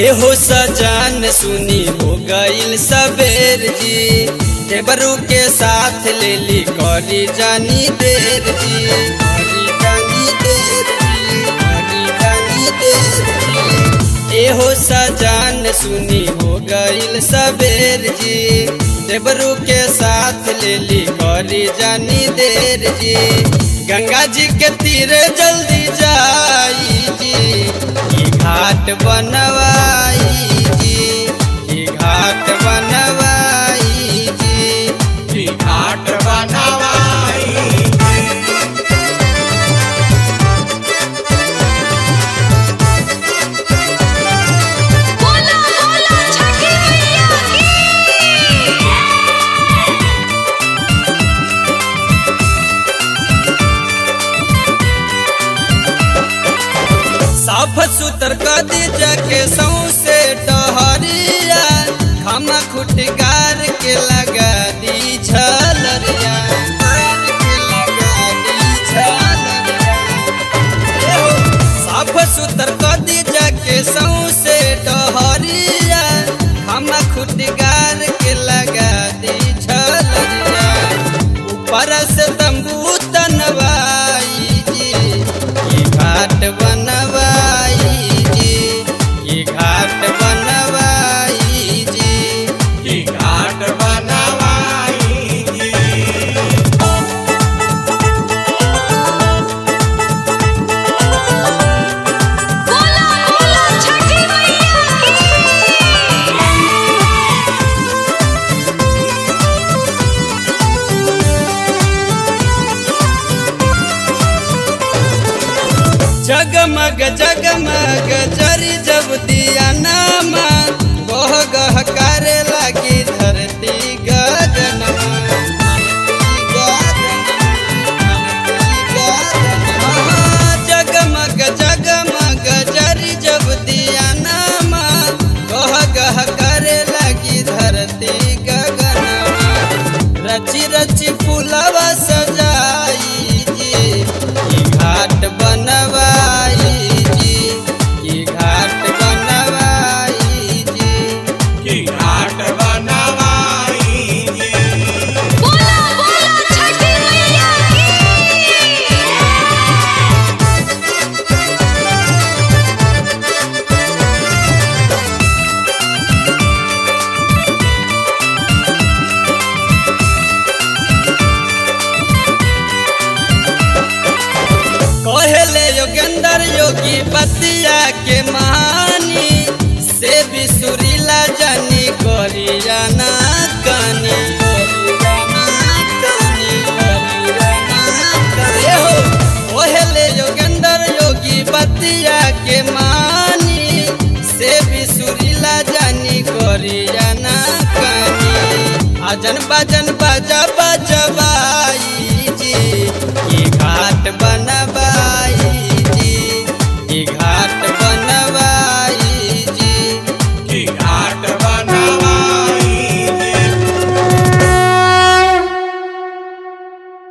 एहो सजान सुनी हो गईल सबेर जी, देवरू के साथ ले ली करी जानी देर जी, करी जानी देर जी, करी जानी देर जी। एहो सजान सुनी हो गईल सबेर जी, देवरू के साथ ले ली करी जानी देर जी। गंगा जी के तीरे जल्दी जाई जी, घाट बनवाई जी, घाट बनवाई जी, घाट बनवाई। बोला बोला छठी मैया की। साफ सुतर कदी जाके सौसे टहरिया, खमा खुटगार के लगा दी झलरिया, साफ सुतर कदी जाके सौसे टहरिया, खमा खुटगार के लगा दी झलरिया। ऊपर से तंबू तनवाई जी, घाट बनवाई जी, घाट बनवाई जी, घाट बनवाई जी। बोला बोला छठी मैया की। जगमग जगमग जरी जब दिया नामा, गोह गह करे लगी धरती गगनमा, जगमग जगमग जरी जब दिया नामा, गोह गह करे लगी धरती गगनमा। रची रची फूलवा सजाई जी, घाट बनवाई जी, घाट बनवाई जी, घाट बनवाई जी। बोला बोला छठी मैया की। कहले योगेंद्र योगी बतिया के मानी, से भी सुरीला जानी करियाना कानी, कहले योगेंद्र योगी बतिया के मानी, से भी सुरीला जानी करियाना कानी। आजन बाजन बाजा बजवाई जी, घाट बना